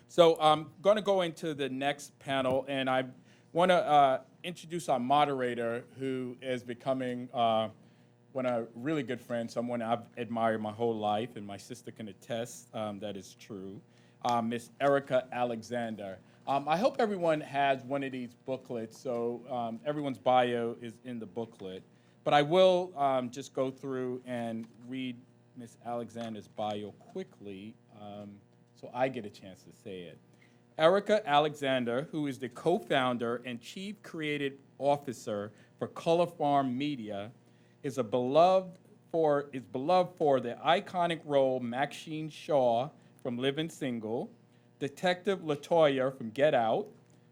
So I'm going to go into the next panel, and I want to introduce our moderator, who is becoming one of really good friends, someone I've admired my whole life, and my sister can attest that is true, Miss Erica Alexander. I hope everyone has one of these booklets, so everyone's bio is in the booklet. But I will just go through and read Miss Alexander's bio quickly, so I get a chance to say it. Erica Alexander, who is the co-founder and chief creative officer for Color Farm Media, is beloved for the iconic role Maxine Shaw from Living Single, Detective LaToya from Get Out,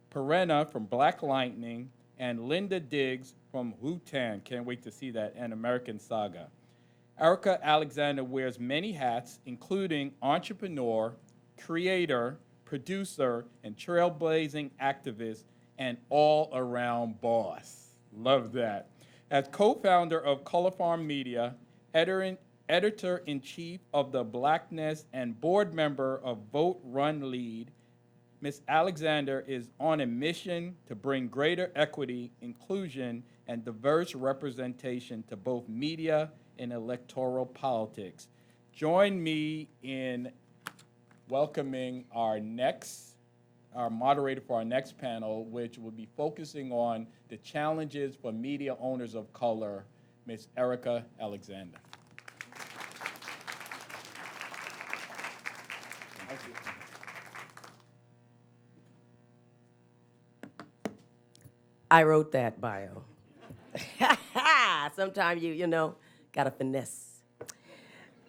Perenna from Black Lightning, and Linda Diggs from Wu-Tang, can't wait to see that, and American Saga. Erica Alexander wears many hats, including entrepreneur, creator, producer, and trailblazing activist, and all-around boss. Love that. As co-founder of Color Farm Media, editor-in-chief of The Blackness, and board member of Vote, Run, Lead, Ms. Alexander is on a mission to bring greater equity, inclusion, and diverse representation to both media and electoral politics. Join me in welcoming our moderator for our next panel, which will be focusing on the challenges for media owners of color, Ms. Erica Alexander. Thank you. I wrote that bio. Sometimes you know, got to finesse.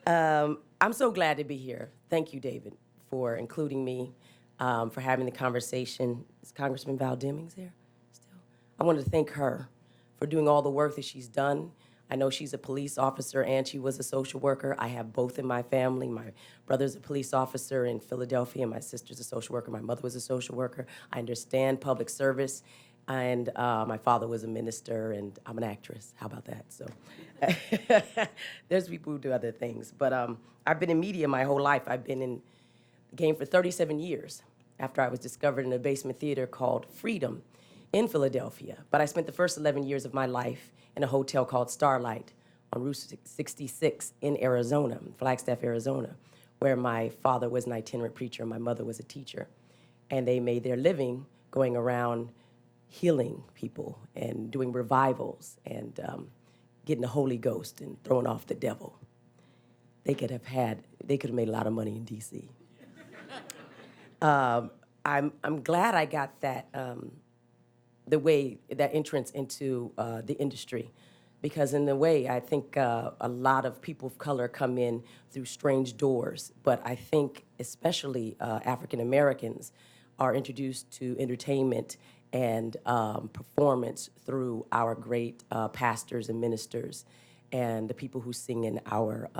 I'm so glad to be here. Thank you, David, for including me, for having the conversation. Is Congressman Val Demings here still? I wanted to thank her for doing all the work that she's done. I know she's a police officer and she was a social worker. I have both in my family. My brother's a police officer in Philadelphia, and my sister's a social worker. My mother was a social worker. I understand public service. And my father was a minister, and I'm an actress. How about that? So there's people who do other things. But I've been in media my whole life. I've been in the game for 37 years after I was discovered in a basement theater called Freedom in Philadelphia. But I spent the first 11 years of my life in a hotel called Starlight on Route 66 in Arizona, Flagstaff, Arizona, where my father was an itinerant preacher and my mother was a teacher. And they made their living going around healing people and doing revivals and getting the Holy Ghost and throwing off the devil. They could have made a lot of money in D.C. I'm glad I got that, that entrance into the industry, because in a way, I think a lot of people of color come in through strange doors, but I think especially African Americans are introduced to entertainment and performance through our great pastors and ministers and the people who sing in our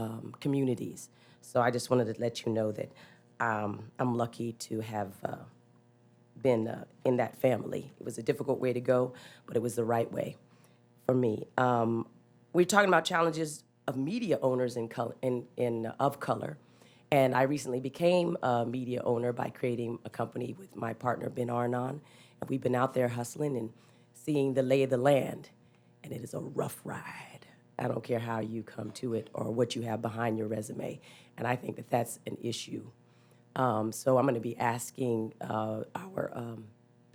communities. So I just wanted to let you know that I'm lucky to have been in that family. It was a difficult way to go, but it was the right way for me. We're talking about challenges of media owners of color. And I recently became a media owner by creating a company with my partner, Ben Arnon. And we've been out there hustling and seeing the lay of the land. And it is a rough ride. I don't care how you come to it or what you have behind your resume. And I think that that's an issue. So I'm going to be asking our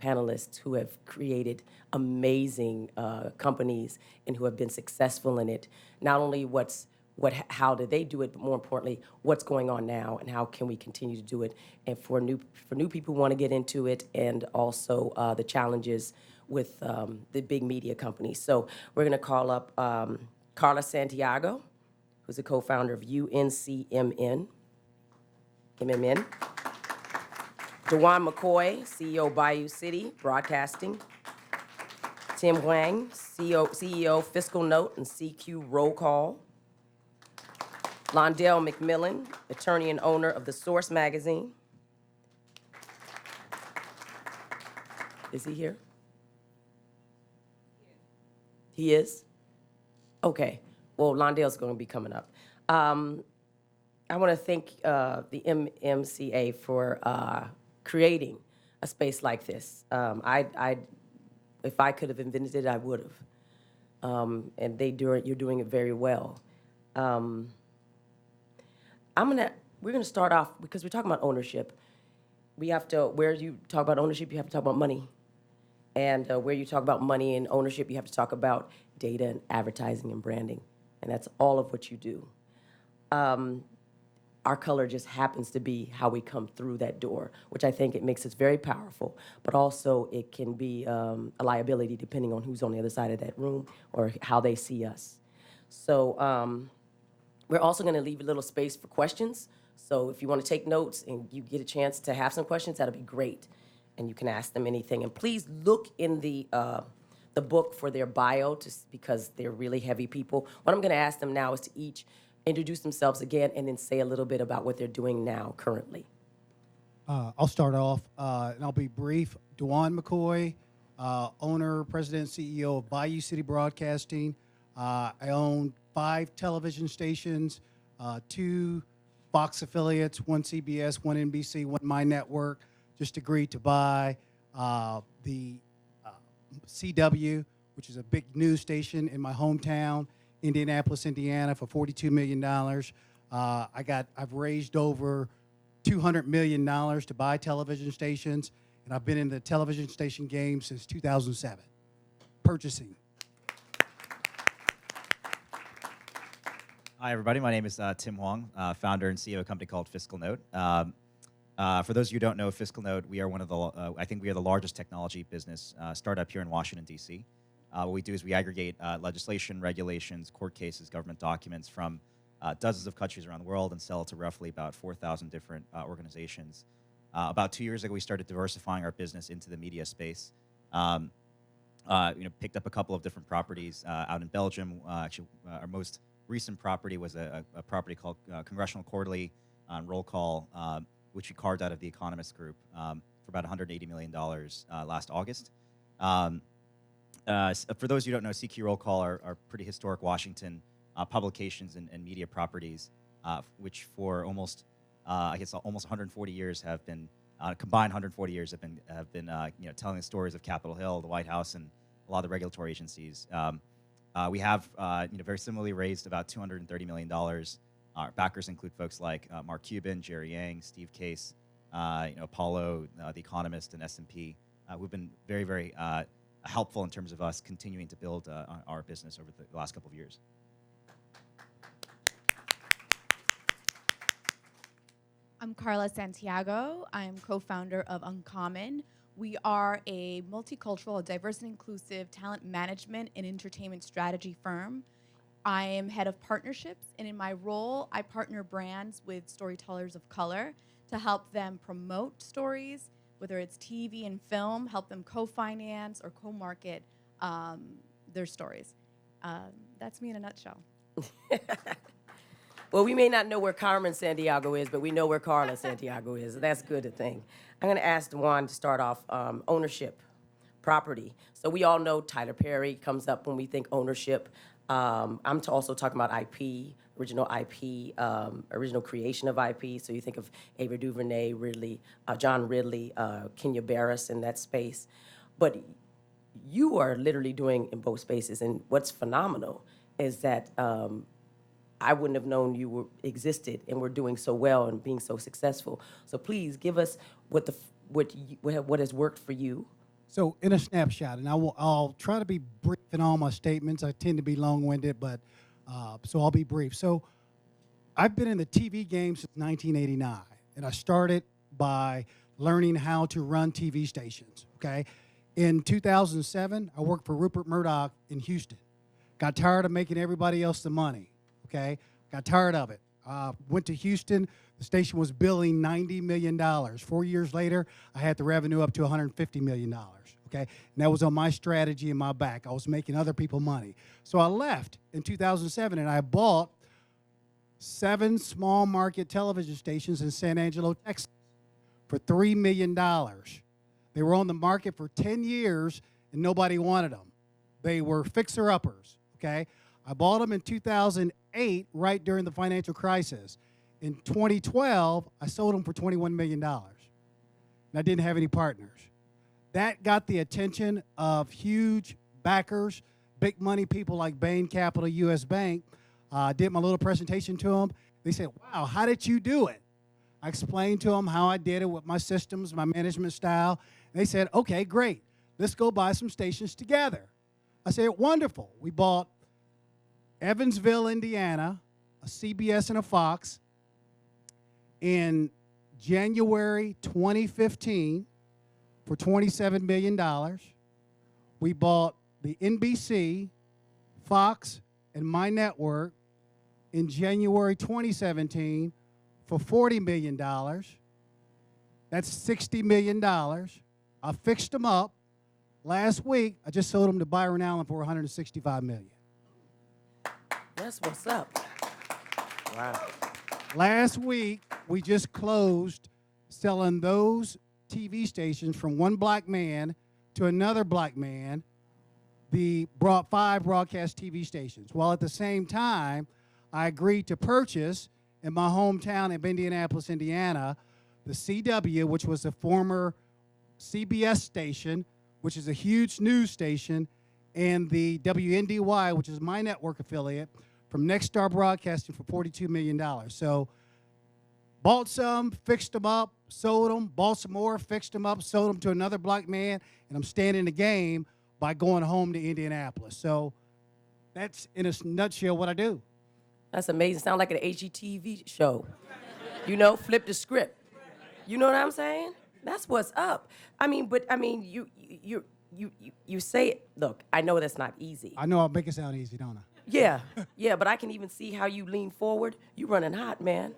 panelists who have created amazing companies and who have been successful in it, not only how did they do it, but more importantly, what's going on now and how can we continue to do it, and for new people who want to get into it, and also the challenges with the big media companies. So we're going to call up Carla Santiago, who's a co-founder of UNCMN. MMN. DuJuan McCoy, CEO Bayou City Broadcasting. Tim Hwang, CEO Fiscal Note and CQ Roll Call. Londell McMillan, attorney and owner of The Source magazine. Is he here? He is? Okay. Well, Londell's going to be coming up. I want to thank the MMCA for creating a space like this. If I could have invented it, I would have. And you're doing it very well. We're gonna start off because we're talking about ownership. We have to, where you talk about ownership, you have to talk about money. And where you talk about money and ownership, you have to talk about data and advertising and branding. And that's all of what you do. Our color just happens to be how we come through that door, which I think it makes us very powerful, but also it can be a liability depending on who's on the other side of that room or how they see us. So we're also gonna leave a little space for questions. So if you wanna take notes and you get a chance to have some questions, that'll be great. And you can ask them anything. And please look in the book for their bio because they're really heavy people. What I'm gonna ask them now is to each introduce themselves again and then say a little bit about what they're doing now currently. I'll start off, and I'll be brief. DuJuan McCoy, owner, president, CEO of Bayou City Broadcasting. I own 5 television stations, 2 Fox affiliates, 1 CBS, 1 NBC, 1 My Network. Just agreed to buy the CW, which is a big news station in my hometown, Indianapolis, Indiana, for $42 million. I've raised over $200 million to buy television stations, and I've been in the television station game since 2007, purchasing. Hi, everybody. My name is Tim Hwang, founder and CEO of a company called Fiscal Note. For those of you who don't know Fiscal Note, we are one of the, I think we are the largest technology business startup here in Washington, D.C. What we do is we aggregate legislation, regulations, court cases, government documents from dozens of countries around the world and sell it to roughly about 4,000 different organizations. About 2 years ago, we started diversifying our business into the media space. Picked up a couple of different properties out in Belgium. Actually, our most recent property was a property called Congressional Quarterly on Roll Call, which we carved out of the Economist Group for about $180 million last August. For those who don't know, CQ Roll Call are pretty historic Washington publications and media properties, which for almost 140 years have been combined 140 years have been telling the stories of Capitol Hill, the White House, and a lot of the regulatory agencies. We have very similarly raised about $230 million. Our backers include folks like Mark Cuban, Jerry Yang, Steve Case, Apollo, The Economist, and S&P, who've been very, very helpful in terms of us continuing to build our business over the last couple of years. I'm Carla Santiago. I'm co-founder of Uncommon. We are a multicultural, diverse and inclusive talent management and entertainment strategy firm. I am head of partnerships, and in my role, I partner brands with storytellers of color to help them promote stories, whether it's TV and film, help them co-finance or co-market their stories. That's me in a nutshell. Well, we may not know where Carmen Santiago is, but we know where Carla Santiago is. That's good to think. I'm going to ask DuJuan to start off ownership, property. So we all know Tyler Perry comes up when we think ownership. I'm also talking about IP, original creation of IP. So you think of Ava DuVernay, Ridley, John Ridley, Kenya Barris in that space. But you are literally doing in both spaces. And what's phenomenal is that I wouldn't have known you existed and were doing so well and being so successful. So please give us what has worked for you. So in a snapshot, and I'll try to be brief in all my statements. I tend to be long-winded, but so I'll be brief. So I've been in the TV game since 1989, and I started by learning how to run TV stations, okay? In 2007, I worked for Rupert Murdoch in Houston. Got tired of making everybody else the money. Okay, got tired of it. Went to Houston. The station was billing $90 million. 4 years later, I had the revenue up to $150 million. Okay, and that was on my strategy and my back. I was making other people money. So I left in 2007, and I bought 7 small market television stations in San Angelo, Texas, for $3 million. They were on the market for 10 years, and nobody wanted them. They were fixer-uppers. Okay. I bought them in 2008, right during the financial crisis. In 2012, I sold them for $21 million. and I didn't have any partners. That got the attention of huge backers, big money people like Bain Capital, U.S. Bank. Did my little presentation to them. They said, wow, how did you do it? I explained to them how I did it with my systems, my management style. They said, okay, great. Let's go buy some stations together. I said, wonderful. We bought Evansville, Indiana, a CBS and a Fox in January 2015 for $27 million. We bought the NBC, Fox, and my network in January 2017 for $40 million. That's $60 million. I fixed them up. Last week, I just sold them to Byron Allen for $165 million. That's what's up. Wow. Last week, we just closed selling those TV stations from one black man to another black man. Brought 5 broadcast TV stations. While at the same time, I agreed to purchase in my hometown of Indianapolis, Indiana, the CW, which was a former CBS station, which is a huge news station, and the WNDY, which is my network affiliate, from Nexstar Broadcasting for $42 million. So bought some, fixed them up, sold them, bought some more, fixed them up, sold them to another black man, and I'm staying in the game by going home to Indianapolis. So that's, in a nutshell, what I do. That's amazing. Sound like an HGTV show. You know, flip the script. You know what I'm saying? That's what's up. You say it. Look, I know that's not easy. I know I make it sound easy, don't I? Yeah, but I can even see how you lean forward. You running hot, man.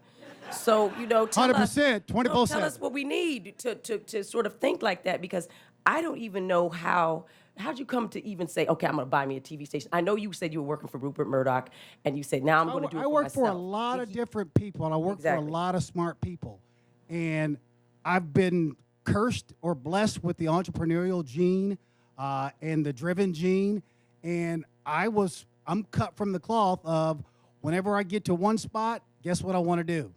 So, you know, tell 100%, us, 24/7. tell us what we need to sort of think like that, because I don't even know how'd you come to even say, okay, I'm going to buy me a TV station? I know you said you were working for Rupert Murdoch, and you said, now I'm going to do it I for work myself. for a lot of different people, and I work for Exactly. a lot of smart people. And I've been cursed or blessed with the entrepreneurial gene and the driven gene. And I'm cut from the cloth of whenever I get to one spot, guess what I want to do?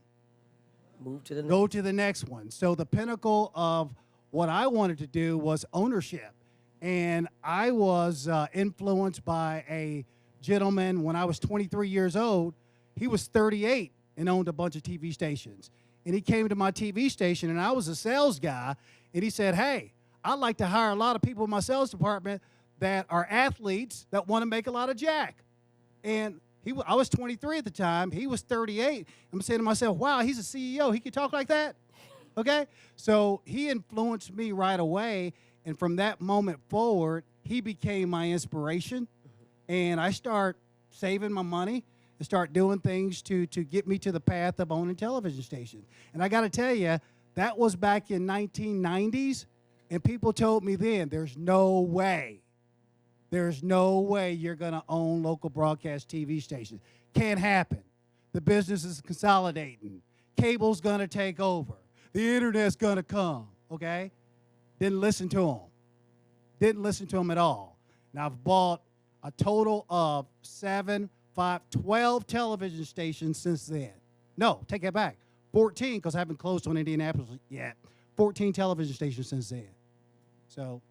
Move to the next. Go to the next one. So the pinnacle of what I wanted to do was ownership. And I was influenced by a gentleman when I was 23 years old. He was 38 and owned a bunch of TV stations. And he came to my TV station, and I was a sales guy. And he said, hey, I'd like to hire a lot of people in my sales department that are athletes that want to make a lot of jack. And I was 23 at the time. He was 38. I'm saying to myself, wow, he's a CEO. He can talk like that? Okay? So he influenced me right away. And from that moment forward, he became my inspiration. And I start saving my money and start doing things to get me to the path of owning television stations. And I got to tell you, that was back in 1990s. And people told me then, there's no way you're going to own local broadcast TV stations. Can't happen. The business is consolidating. Cable's going to take over. The internet's going to come, okay? Didn't listen to them. Didn't listen to them at all. Now, I've bought a total of 12 television stations since then. No, take that back. 14, because I haven't closed on Indianapolis yet. 14 television stations since then. So.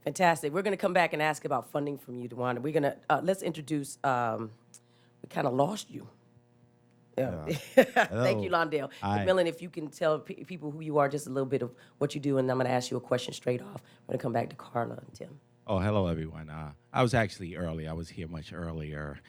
Fantastic. We're going to come back and ask about funding from you, DuJuan. We're going to, let's introduce, we kind of lost you. Yeah. Thank you, Londell. McMillan, if you can tell people who you are, just a little bit of what you do, and I'm going to ask you a question straight off. We're going to come back to Carla and Tim. Oh, hello, everyone. I was actually early. I was here much earlier.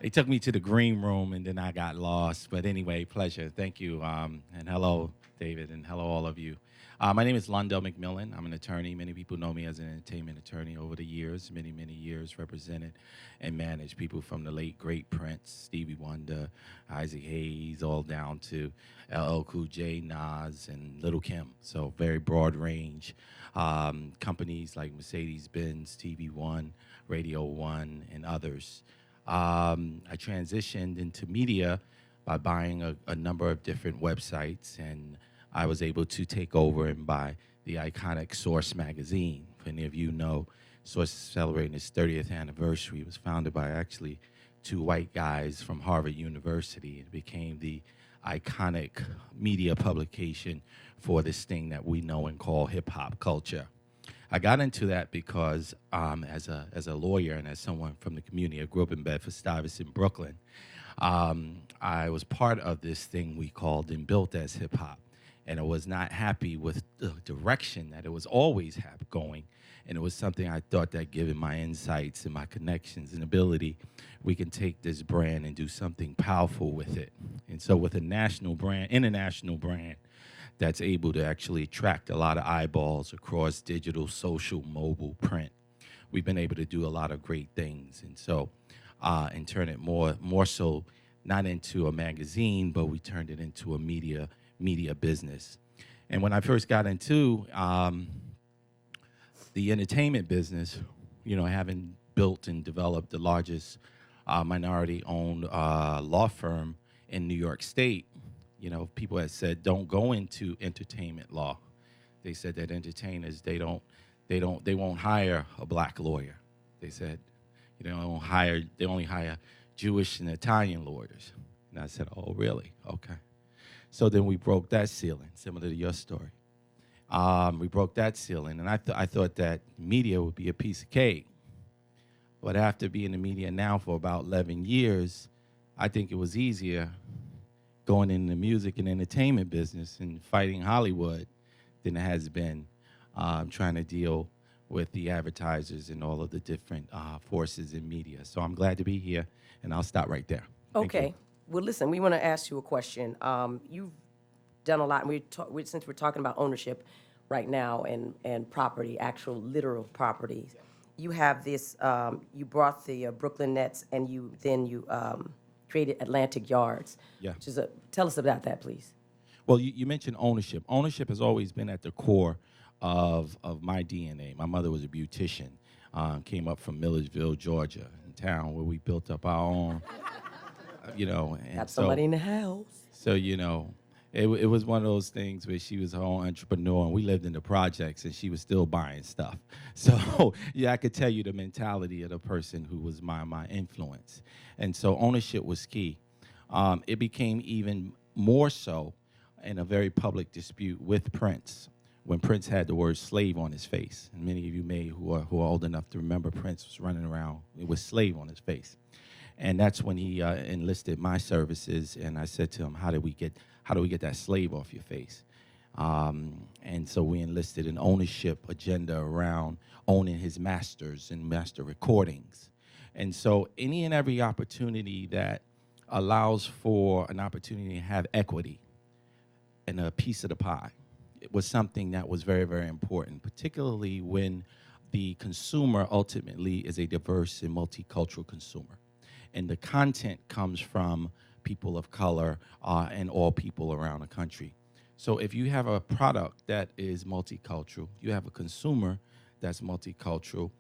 They took me to the green room, and then I got lost. But anyway, pleasure. Thank you. And hello, David, and hello, all of you. My name is Londell McMillan. I'm an attorney. Many people know me as an entertainment attorney over the years, many, many years, represented and managed people from the late, great Prince, Stevie Wonder, Isaac Hayes, all down to LL Cool J, Nas, and Little Kim. So very broad range. Companies like Mercedes-Benz, TV One, Radio One, and others. I transitioned into media by buying a number of different websites, and I was able to take over and buy the iconic Source magazine. If any of you know, Source is celebrating its 30th anniversary. It was founded by actually two white guys from Harvard University. It became the iconic media publication for this thing that we know and call hip-hop culture. I got into that because as a lawyer and as someone from the community, I grew up in Bedford-Stuyvesant, Brooklyn. I was part of this thing we called and built as hip-hop, and I was not happy with the direction that it was always going. And it was something I thought that given my insights and my connections and ability, we can take this brand and do something powerful with it. And so with a national brand, international brand, that's able to actually attract a lot of eyeballs across digital, social, mobile, print, we've been able to do a lot of great things. And so, and turn it more so not into a magazine, but we turned it into a media business. And when I first got into the entertainment business, you know, having built and developed the largest minority-owned law firm in New York State, you know, people had said, don't go into entertainment law. They said that entertainers, they won't hire a black lawyer. They said, you know, they only hire Jewish and Italian lawyers. And I said, oh, really? Okay. So then we broke that ceiling, similar to your story. We broke that ceiling, and I thought that media would be a piece of cake. But after being in the media now for about 11 years, I think it was easier going in the music and entertainment business and fighting Hollywood than it has been trying to deal with the advertisers and all of the different forces in media. So I'm glad to be here, and I'll stop right there. Thank Okay. you. Well, listen, we want to ask you a question. You've done a lot, and since we're talking about ownership right now and property, actual literal property, you have this, you brought the Brooklyn Nets, and you created Atlantic Yards. Yeah. Which is tell us about that, please. Well, you mentioned ownership. Ownership has always been at the core of my DNA. My mother was a beautician, came up from Millersville, Georgia, in town where we built up our own, you know. And Got somebody in the house. So, you know, it was one of those things where she was her own entrepreneur, and we lived in the projects, and she was still buying stuff. So, yeah, I could tell you the mentality of the person who was my influence. And so ownership was key. It became even more so in a very public dispute with Prince, when Prince had the word slave on his face. And many of you who are old enough to remember Prince was running around with slave on his face. And that's when he enlisted my services, and I said to him, how do we get that slave off your face? And so we enlisted an ownership agenda around owning his masters and master recordings. And so any and every opportunity that allows for an opportunity to have equity and a piece of the pie, it was something that was very, very important, particularly when the consumer ultimately is a diverse and multicultural consumer. And the content comes from people of color and all people around the country. So if you have a product that is multicultural, you have a consumer that's multicultural,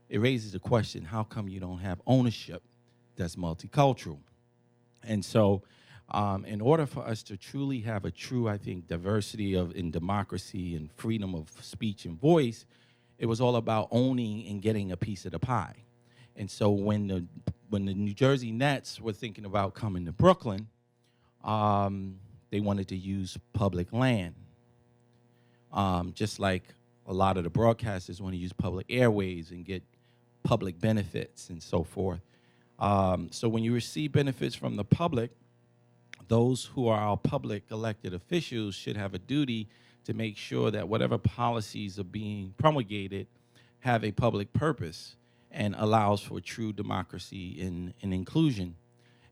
it raises the question, how come you don't have ownership that's multicultural? And so in order for us to truly have a true, I think, diversity in democracy and freedom of speech and voice, it was all about owning and getting a piece of the pie. And so when the New Jersey Nets were thinking about coming to Brooklyn, they wanted to use public land, just like a lot of the broadcasters want to use public airways and get public benefits and so forth. So when you receive benefits from the public, those who are our public elected officials should have a duty to make sure that whatever policies are being promulgated have a public purpose and allows for true democracy and inclusion.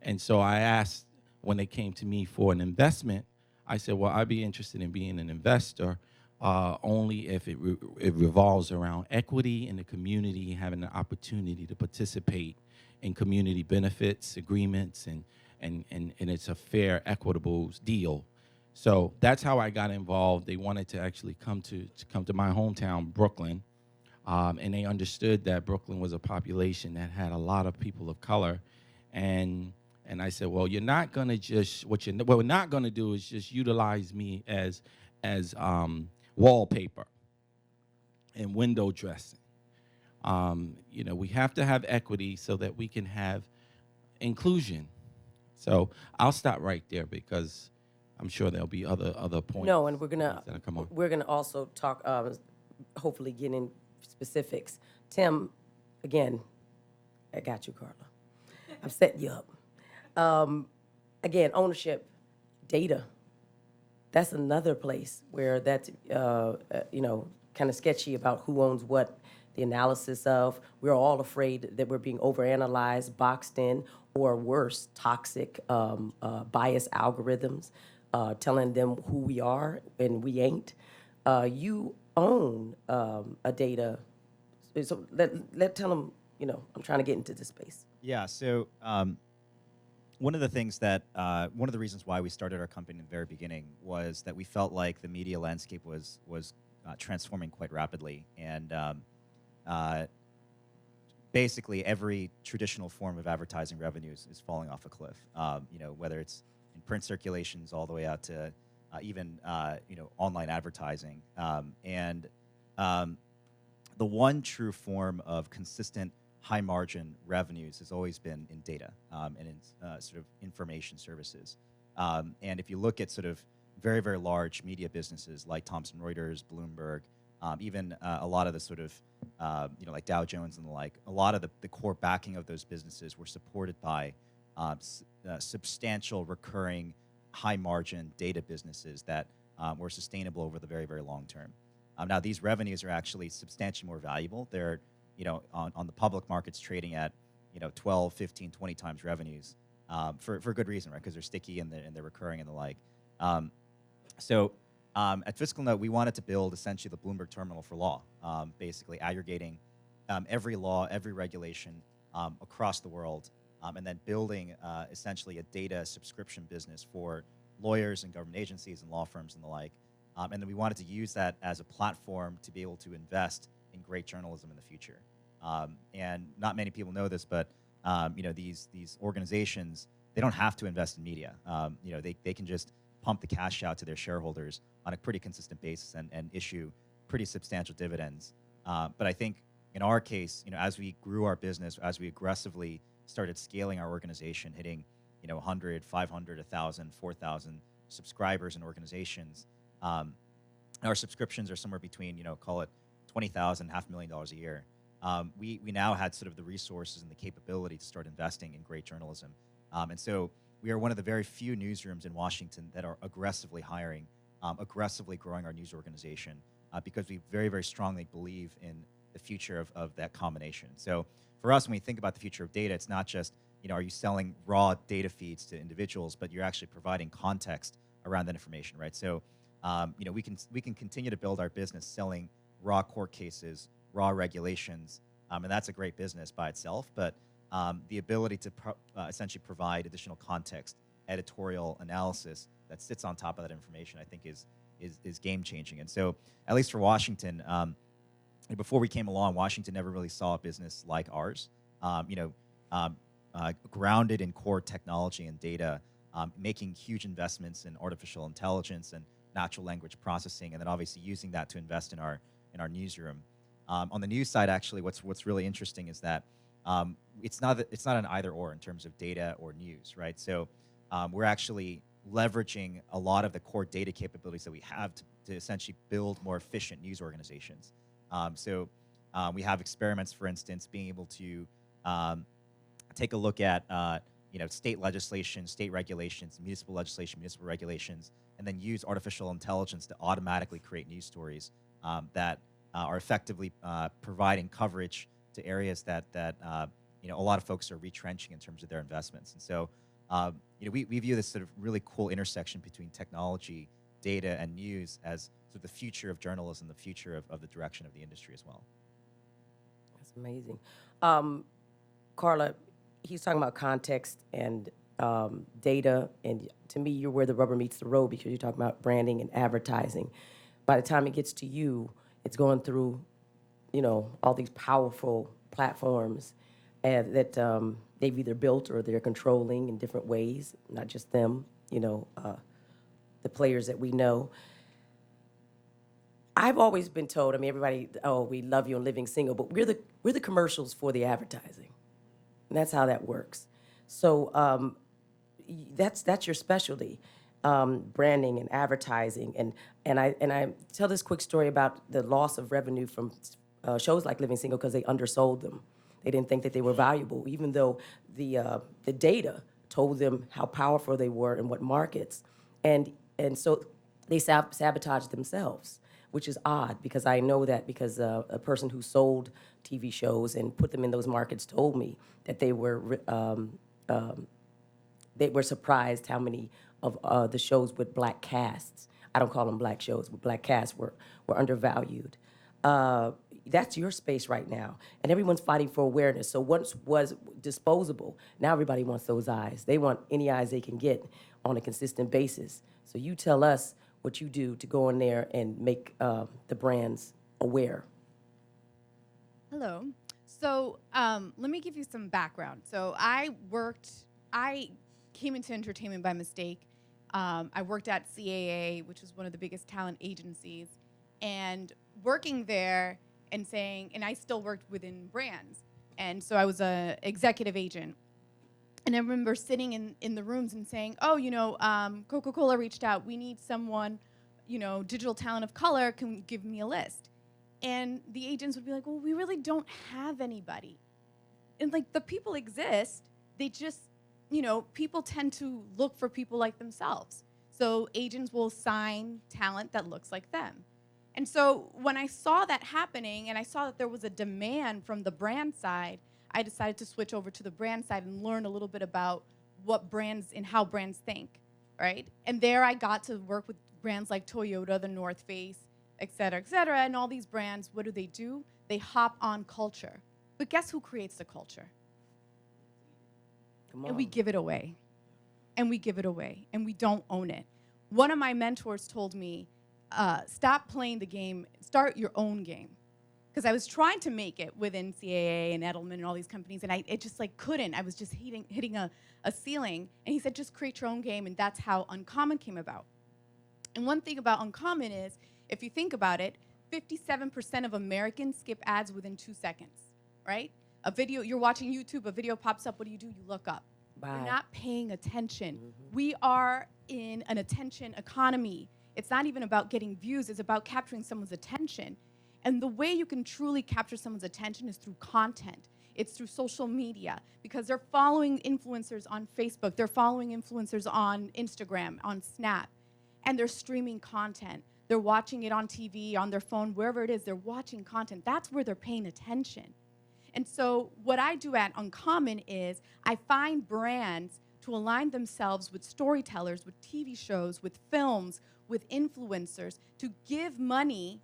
And so I asked, when they came to me for an investment, I said, well, I'd be interested in being an investor only if it revolves around equity in the community, having the opportunity to participate in community benefits, agreements, and it's a fair, equitable deal. So that's how I got involved. They wanted to actually come to my hometown, Brooklyn, and they understood that Brooklyn was a population that had a lot of people of color, and I said, well, you're not going to just what we're not going to do is just utilize me as wallpaper and window dressing. You know, we have to have equity so that we can have inclusion. So I'll stop right there because I'm sure there'll be other points. No, and we're gonna that'll come on. also talk, hopefully get in specifics. Tim, again, I got you, Carla. I'm setting you up. Again, ownership, data. That's another place where that's kind of sketchy about who owns what. The analysis of, we're all afraid that we're being overanalyzed, boxed in, or worse, toxic, biased algorithms telling them who we are and we ain't. You own a data, so tell them, I'm trying to get into this space. Yeah, so one of the things that, one of the reasons why we started our company in the very beginning was that we felt like the media landscape was transforming quite rapidly. And basically every traditional form of advertising revenues is falling off a cliff. Whether it's in print circulations all the way out to even online advertising. The one true form of consistent high margin revenues has always been in data and in sort of information services. And if you look at sort of very, very large media businesses like Thomson Reuters, Bloomberg, even a lot of the sort of, like Dow Jones and the like, a lot of the core backing of those businesses were supported by substantial recurring high margin data businesses that were sustainable over the very, very long term. Now, these revenues are actually substantially more valuable. They're, on the public markets trading at, 12, 15, 20 times revenues for good reason, right? Because they're sticky and they're recurring and the like. At Fiscal Note, we wanted to build essentially the Bloomberg terminal for law, basically aggregating every law, every regulation across the world, and then building essentially a data subscription business for lawyers and government agencies and law firms and the like. And then we wanted to use that as a platform to be able to invest in great journalism in the future. And not many people know this, but these organizations, they don't have to invest in media. They can just pump the cash out to their shareholders on a pretty consistent basis and issue pretty substantial dividends. But I think in our case, as we grew our business, as we aggressively started scaling our organization, hitting 100, 500, 1,000, 4,000 subscribers and organizations, our subscriptions are somewhere between, call it $20,000, $500,000 a year. We now had sort of the resources and the capability to start investing in great journalism. And so we are one of the very few newsrooms in Washington that are aggressively hiring, aggressively growing our news organization, because we very, very strongly believe in the future of that combination. So for us, when we think about the future of data, it's not just, are you selling raw data feeds to individuals, but you're actually providing context around that information, right? So, we can continue to build our business selling raw court cases, raw regulations, and that's a great business by itself, but the ability to essentially provide additional context, editorial analysis that sits on top of that information, I think is game changing. And so, at least for Washington, before we came along, Washington never really saw a business like ours. Grounded in core technology and data, making huge investments in artificial intelligence and natural language processing, and then obviously using that to invest in our newsroom. On the news side, actually, what's really interesting is that it's not an either or in terms of data or news, right? So we're actually leveraging a lot of the core data capabilities that we have to essentially build more efficient news organizations. We have experiments, for instance, being able to take a look at state legislation, state regulations, municipal legislation, municipal regulations, and then use artificial intelligence to automatically create news stories that are effectively providing coverage to areas that a lot of folks are retrenching in terms of their investments. And so we view this sort of really cool intersection between technology, data, and news as sort of the future of journalism, the future of the direction of the industry as well. That's amazing. Carla, he's talking about context and data, and to me, you're where the rubber meets the road because you're talking about branding and advertising. By the time it gets to you, it's going through, all these powerful platforms that they've either built or they're controlling in different ways, not just them, the players that we know. I've always been told, everybody, we love you on Living Single, but we're the commercials for the advertising. And that's how that works. So that's your specialty. branding and advertising. And I tell this quick story about the loss of revenue from shows like Living Single because they undersold them. They didn't think that they were valuable, even though the data told them how powerful they were in what markets. And so they sabotaged themselves, which is odd because I know that because a person who sold TV shows and put them in those markets told me that they were surprised how many of the shows with black casts, I don't call them black shows, but black casts were undervalued. That's your space right now. And everyone's fighting for awareness. So once was disposable, now everybody wants those eyes. They want any eyes they can get on a consistent basis. So you tell us what you do to go in there and make the brands aware. Hello. So let me give you some background. So I came into entertainment by mistake. I worked at CAA, which was one of the biggest talent agencies, and working there and I still worked within brands. And so I was an executive agent. And I remember sitting in the rooms and saying, oh, Coca-Cola reached out. We need someone, digital talent of color. Can you give me a list? And the agents would be like, well, we really don't have anybody. And the people exist. They just, people tend to look for people like themselves. So agents will sign talent that looks like them. And so when I saw that happening and I saw that there was a demand from the brand side, I decided to switch over to the brand side and learn a little bit about what brands and how brands think, right? And there I got to work with brands like Toyota, the North Face, et cetera, and all these brands, what do? They hop on culture. But guess who creates the culture? Come on. And we give it away. And we give it away. And we don't own it. One of my mentors told me, stop playing the game, start your own game. Because I was trying to make it within CAA and Edelman and all these companies, and it just couldn't. I was just hitting a ceiling. And he said, just create your own game, and that's how Uncommon came about. And one thing about Uncommon is, if you think about it, 57% of Americans skip ads within 2 seconds, right? A video, you're watching YouTube, a video pops up, what do? You look up. Bye. You're not paying attention. We are in an attention economy. It's not even about getting views, it's about capturing someone's attention. And the way you can truly capture someone's attention is through content. It's through social media, because they're following influencers on Facebook, they're following influencers on Instagram, on Snap, and they're streaming content. They're watching it on TV, on their phone, wherever it is, they're watching content. That's where they're paying attention. And so what I do at Uncommon is I find brands to align themselves with storytellers, with TV shows, with films, with influencers, to give money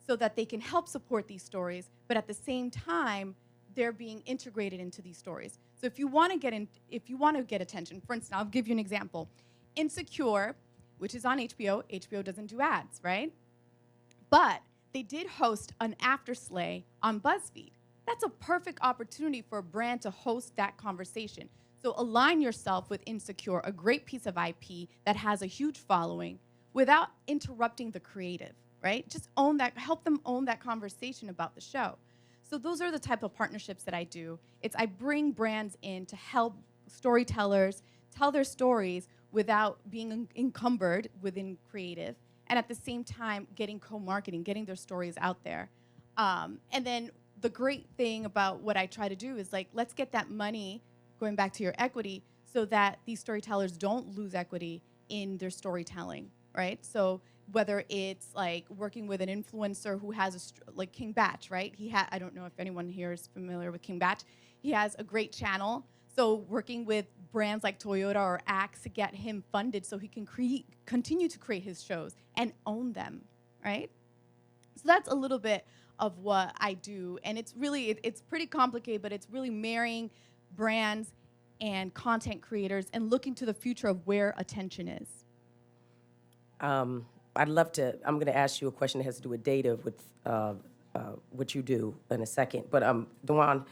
so that they can help support these stories, but at the same time, they're being integrated into these stories. So if you want to get attention, for instance, I'll give you an example. Insecure, which is on HBO. HBO doesn't do ads, right? But they did host an after slay on BuzzFeed. That's a perfect opportunity for a brand to host that conversation. So align yourself with Insecure, a great piece of IP that has a huge following, without interrupting the creative, right? Just own that, help them own that conversation about the show. So those are the type of partnerships that I do. I bring brands in to help storytellers tell their stories without being encumbered within creative, and at the same time getting co-marketing, getting their stories out there. And then the great thing about what I try to do is let's get that money, going back to your equity, so that these storytellers don't lose equity in their storytelling, right? So whether it's working with an influencer who has like King Batch, right? I don't know if anyone here is familiar with King Batch. He has a great channel. So working with brands like Toyota or Axe to get him funded so he can continue to create his shows and own them, right? So that's a little bit of what I do. And it's pretty complicated, but it's really marrying brands and content creators and looking to the future of where attention is. I'd love to, I'm going to ask you a question that has to do with data, with what you do in a second. But DuJuan,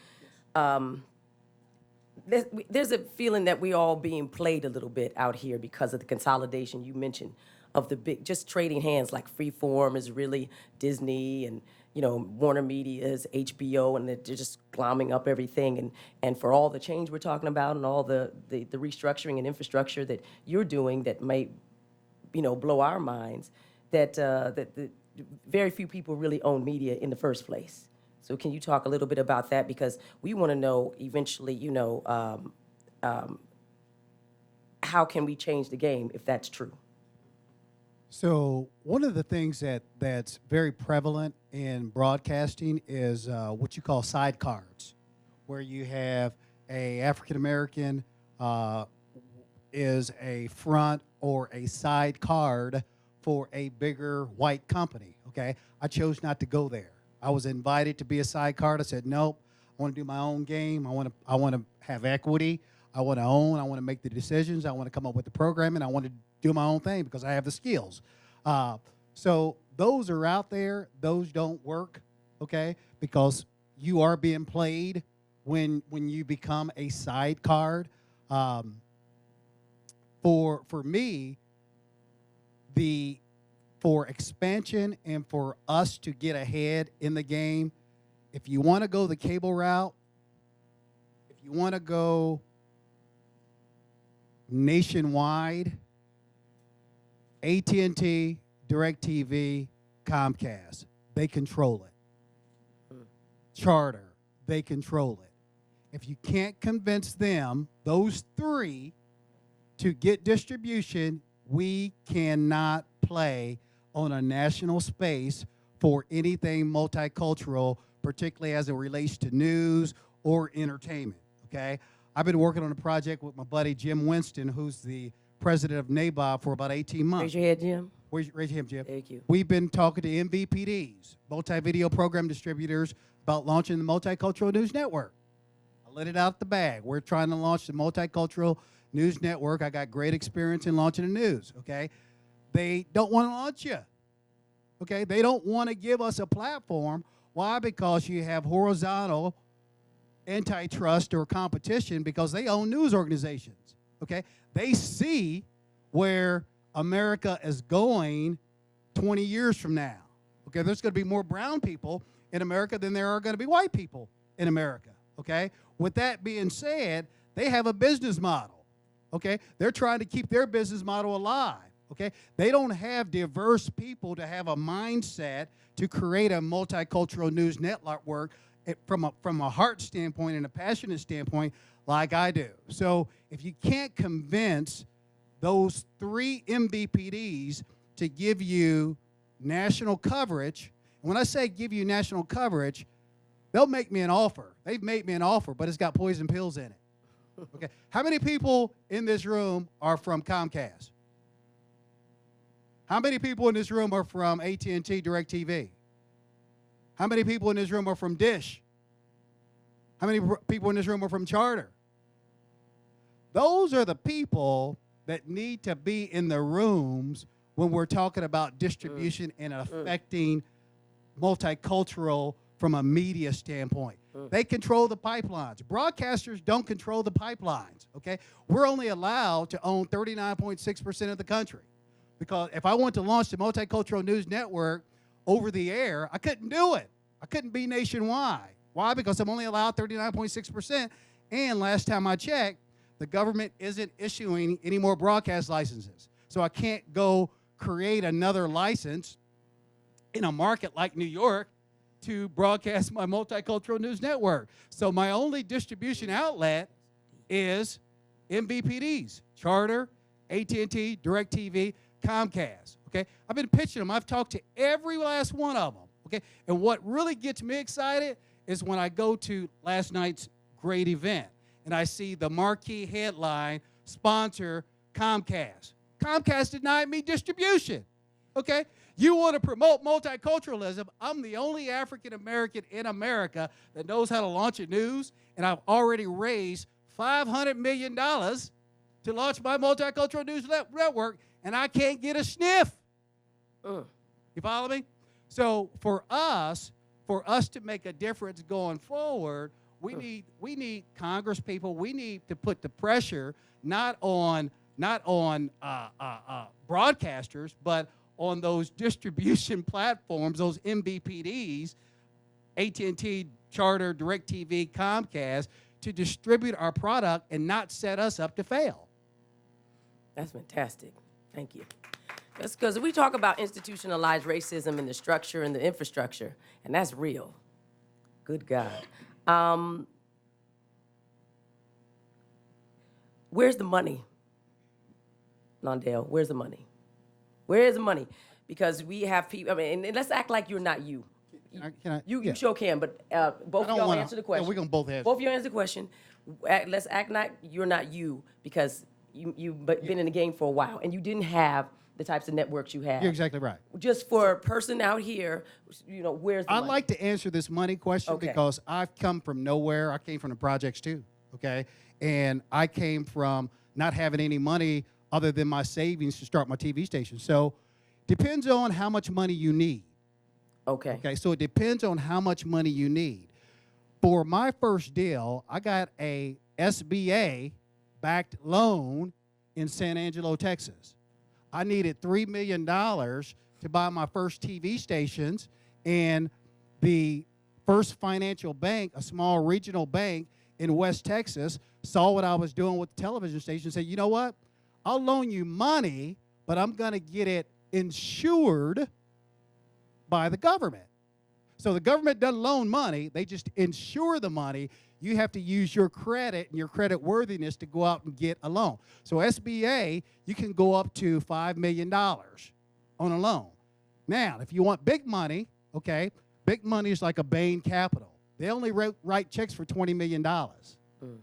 there's a feeling that we all being played a little bit out here because of the consolidation you mentioned of the big, just trading hands, like Freeform is really Disney, and Warner Media is HBO, and they're just glomming up everything. And for all the change we're talking about and all the restructuring and infrastructure that you're doing that may blow our minds that that very few people really own media in the first place. So can you talk a little bit about that? Because we want to know eventually, how can we change the game if that's true? So one of the things that's very prevalent in broadcasting is what you call sidecards, where you have a African American is a front or a side card for a bigger white company. Okay, I chose not to go there. I was invited to be a side card. I said nope. I want to do my own game. I want to have equity. I want to own. I want to make the decisions. I want to come up with the programming. I want to do my own thing because I have the skills. So those are out there. Those don't work, okay? Because you are being played when you become a side card. For me, for expansion and for us to get ahead in the game, if you want to go the cable route, if you want to go nationwide, AT&T, DirecTV, Comcast, they control it. Charter, they control it. If you can't convince them, those three, to get distribution, we cannot play on a national space for anything multicultural, particularly as it relates to news or entertainment, okay? I've been working on a project with my buddy Jim Winston, who's the president of NABOB, for about 18 months. Raise your head, Jim. Raise your hand, Jim. Thank you. We've been talking to MVPDs, multi-video program distributors, about launching the Multicultural News Network. I let it out the bag. We're trying to launch the Multicultural News Network. I got great experience in launching the news, okay? They don't want to launch you, okay? They don't want to give us a platform. Why? Because you have horizontal antitrust or competition because they own news organizations, okay? They see where America is going 20 years from now, okay? There's going to be more brown people in America than there are going to be white people in America, okay? With that being said, they have a business model, okay? They're trying to keep their business model alive, okay? They don't have diverse people to have a mindset to create a multicultural news network from a heart standpoint and a passionate standpoint like I do. So if you can't convince those three MVPDs to give you national coverage, and when I say give you national coverage, they'll make me an offer. They've made me an offer, but it's got poison pills in it. Okay. How many people in this room are from Comcast? How many people in this room are from AT&T DirecTV? How many people in this room are from Dish? How many people in this room are from Charter? Those are the people that need to be in the rooms when we're talking about distribution and affecting multicultural from a media standpoint. They control the pipelines. Broadcasters don't control the pipelines, okay? We're only allowed to own 39.6% of the country because if I want to launch the Multicultural News Network over the air, I couldn't do it. I couldn't be nationwide. Why? Because I'm only allowed 39.6%, and last time I checked, the government isn't issuing any more broadcast licenses. So I can't go create another license in a market like New York to broadcast my Multicultural News Network. So my only distribution outlet is MVPDs, Charter, AT&T, DirecTV, Comcast, okay? I've been pitching them. I've talked to every last one of them, okay? And what really gets me excited is when I go to last night's great event and I see the marquee headline, sponsor Comcast. Comcast denied me distribution, okay? You want to promote multiculturalism. I'm the only African American in America that knows how to launch a news, and I've already raised $500 million to launch my Multicultural News Network, and I can't get a sniff. You follow me? So for us to make a difference going forward, we need Congress people. We need to put the pressure not on broadcasters, but on those distribution platforms, those MVPDs, AT&T, Charter, DirecTV, Comcast, to distribute our product and not set us up to fail. That's fantastic. Thank you. That's because we talk about institutionalized racism and the structure and the infrastructure, and that's real. Good God. Where's the money? Londell, where's the money? Where is the money? Because we have people, I mean, and let's act like you're not you. Can I- You yeah. sure can, but both I don't of y'all wanna- answer the yeah, question. we're gonna both answer. Both of you answer the question. Let's act like you're not you because you've been in the game for a while and you didn't have the types of networks you have. You're exactly right. Just for a person out here, where's the I'd money? like to answer this money question Okay. because I've come from nowhere. I came from the projects too, okay? And I came from not having any money other than my savings to start my TV station. So depends on how much money you need. Okay. Okay, so it depends on how much money you need. For my first deal, I got a SBA-backed loan in San Angelo, Texas. I needed $3 million to buy my first TV stations, and the First Financial Bank, a small regional bank in West Texas, saw what I was doing with the television station and said, you know what? I'll loan you money, but I'm going to get it insured by the government. So the government doesn't loan money, they just insure the money. You have to use your credit and your credit worthiness to go out and get a loan. So SBA, you can go up to $5 million on a loan. Now, if you want big money, okay, big money is like a Bain Capital. They only write checks for $20 million,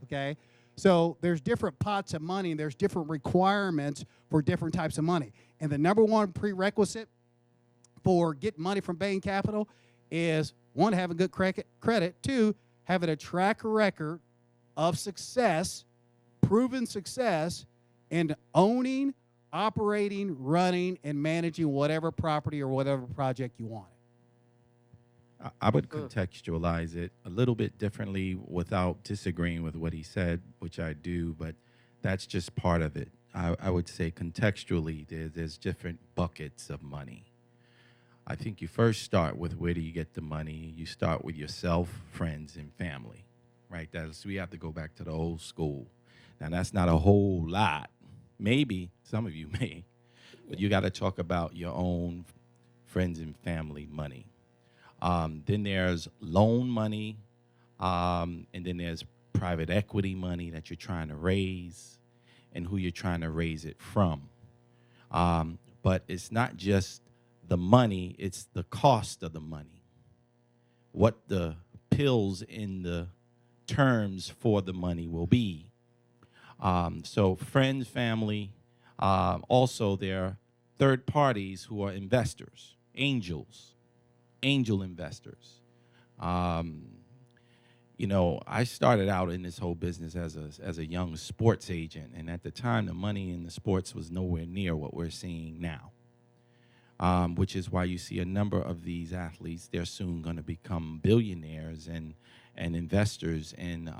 okay? So there's different pots of money, and there's different requirements for different types of money. And the number one prerequisite for getting money from Bain Capital is, one, having good credit, two, having a track record of success, proven success, in owning, operating, running, and managing whatever property or whatever project you want. I would contextualize it a little bit differently without disagreeing with what he said, which I do, but that's just part of it. I would say contextually, there's different buckets of money. I think you first start with where do you get the money. You start with yourself, friends, and family, right? We have to go back to the old school. Now, that's not a whole lot. Maybe, some of you may, but you got to talk about your own friends and family money. Then there's loan money, and then there's private equity money that you're trying to raise and who you're trying to raise it from. But it's not just the money, it's the cost of the money, what the pills in the terms for the money will be. So friends, family, also there are third parties who are investors, angel investors. I started out in this whole business as a young sports agent, and at the time, the money in the sports was nowhere near what we're seeing now, which is why you see a number of these athletes, they're soon going to become billionaires and investors in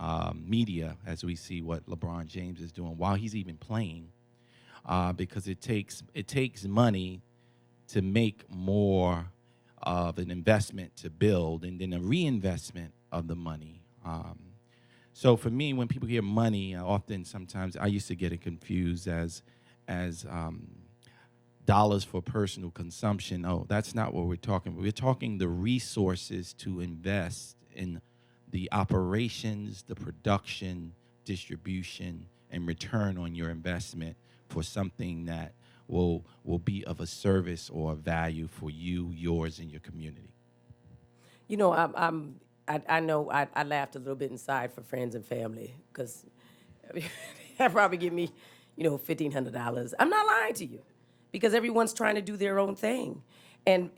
media, as we see what LeBron James is doing while he's even playing, because it takes money to make more of an investment to build, and then a reinvestment of the money. So for me, when people hear money, sometimes I used to get it confused as dollars for personal consumption. Oh, that's not what we're talking about. We're talking the resources to invest in the operations, the production, distribution, and return on your investment for something that will be of a service or a value for you, yours, and your community. I know I laughed a little bit inside for friends and family because that probably give me, $1,500. I'm not lying to you because everyone's trying to do their own thing. And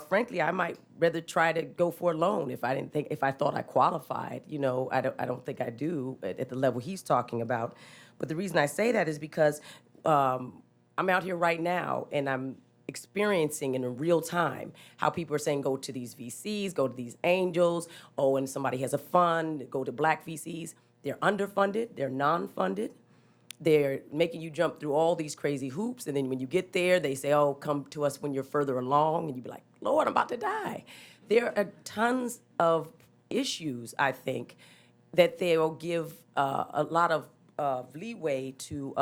frankly, I might rather try to go for a loan if I thought I qualified. I don't think I do at the level he's talking about. But the reason I say that is because I'm out here right now and I'm experiencing in real time how people are saying go to these VCs, go to these angels. Oh, and somebody has a fund, go to black VCs. They're underfunded, they're non-funded. They're making you jump through all these crazy hoops, and then when you get there, they say, oh, come to us when you're further along, and you be like, Lord, I'm about to die. There are tons of issues, I think, that they will give a lot of of leeway to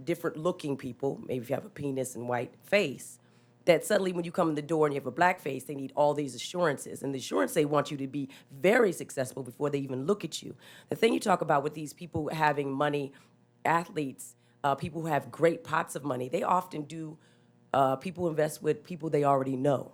different looking people, maybe if you have a penis and white face, that suddenly when you come in the door and you have a black face, they need all these assurances. And the assurance, they want you to be very successful before they even look at you. The thing you talk about with these people having money, athletes, people who have great pots of money, they often do, people invest with people they already know.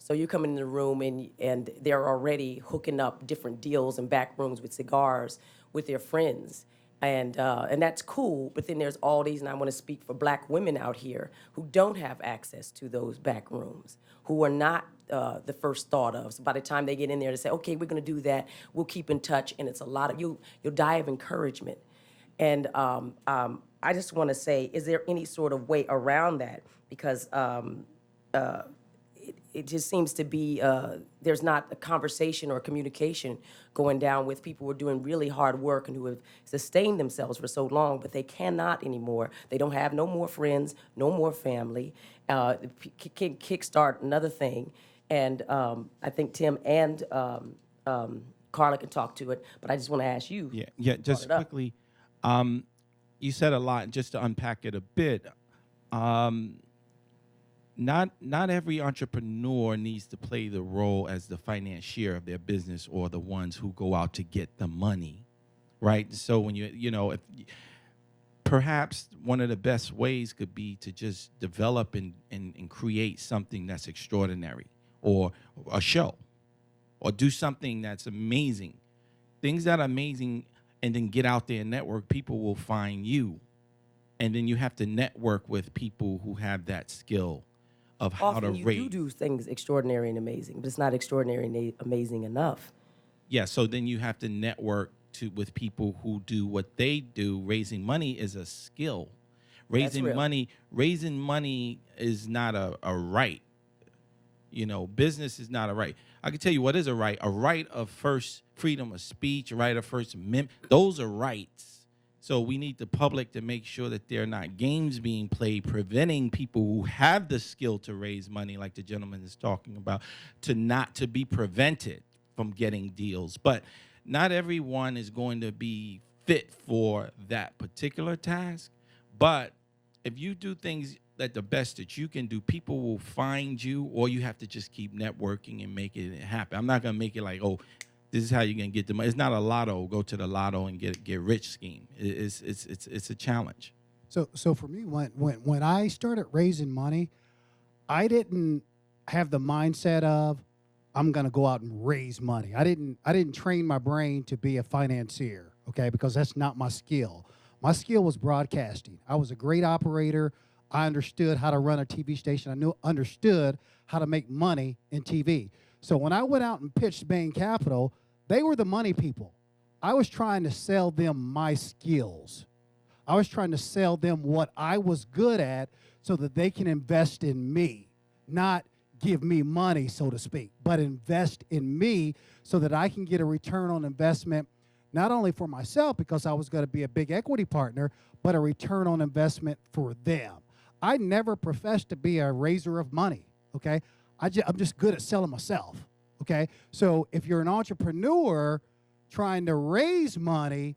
So you come in the room and they're already hooking up different deals and back rooms with cigars with their friends. And that's cool, but then there's all these, and I want to speak for black women out here who don't have access to those back rooms, who are not the first thought of. So by the time they get in there to say, okay, we're going to do that, we'll keep in touch, and it's a lot of, you'll die of encouragement. And I just want to say, is there any sort of way around that? Because it just seems to be, there's not a conversation or communication going down with people who are doing really hard work and who have sustained themselves for so long, but they cannot anymore. They don't have no more friends, no more family. Can kickstart another thing. And I think Tim and Carla can talk to it, but I just want to ask you. Yeah, just quickly, you said a lot, just to unpack it a bit. Not every entrepreneur needs to play the role as the financier of their business or the ones who go out to get the money, right? So when if perhaps one of the best ways could be to just develop and create something that's extraordinary, or a show, or do something that's amazing, things that are amazing, and then get out there and network. People will find you, and then you have to network with people who have that skill of how Often to raise. you do things extraordinary and amazing, but it's not extraordinary and amazing enough. Yeah, so then you have to network with people who do what they do. Raising money is a skill. Raising real. money is not a right. Business is not a right. I can tell you what is a right. A right of first freedom of speech, a right of First Amendment. Those are rights. So we need the public to make sure that there are not games being played, preventing people who have the skill to raise money, like the gentleman is talking about, to be prevented from getting deals. But not everyone is going to be fit for that particular task. But if you do things at the best that you can do, people will find you, or you have to just keep networking and make it happen. I'm not going to make it like, oh, this is how you're going to get the money. It's not a lotto, go to the lotto and get rich scheme. It's a challenge. So for me, when I started raising money, I didn't have the mindset of I'm going to go out and raise money. I didn't train my brain to be a financier, okay, because that's not my skill. My skill was broadcasting. I was a great operator. I understood how to run a TV station. I understood how to make money in TV. So when I went out and pitched Bain Capital, they were the money people. I was trying to sell them my skills. I was trying to sell them what I was good at so that they can invest in me, not give me money, so to speak, but invest in me so that I can get a return on investment, not only for myself because I was going to be a big equity partner, but a return on investment for them. I never professed to be a raiser of money, okay? I'm just good at selling myself, okay? So if you're an entrepreneur trying to raise money,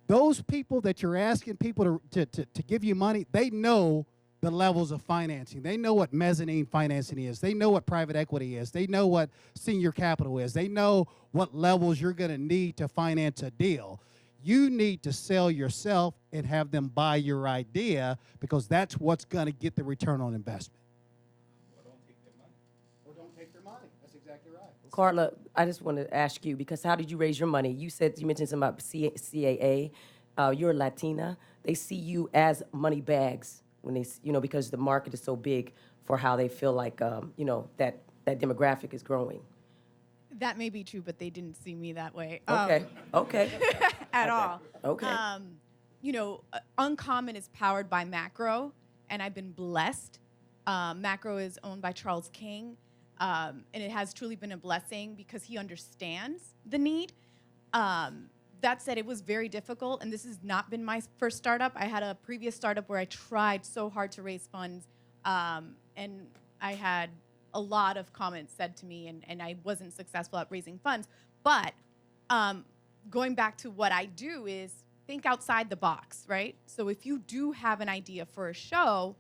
those people that you're asking people to give you money, they know the levels of financing. They know what mezzanine financing is. They know what private equity is. They know what senior capital is. They know what levels you're going to need to finance a deal. You need to sell yourself and have them buy your idea because that's what's going to get the return on investment. Carla, I just want to ask you, because how did you raise your money? You mentioned something about CAA. You're a Latina. They see you as money bags when they, because the market is so big for how they feel like, that demographic is growing. That may be true, but they didn't see me that way. Okay. At all. Okay. Uncommon is powered by Macro, and I've been blessed. Macro is owned by Charles King, and it has truly been a blessing because he understands the need. That said, it was very difficult, and this has not been my first startup. I had a previous startup where I tried so hard to raise funds, and I had a lot of comments said to me, and I wasn't successful at raising funds. But going back to what I do is think outside the box, right? So if you do have an idea for a show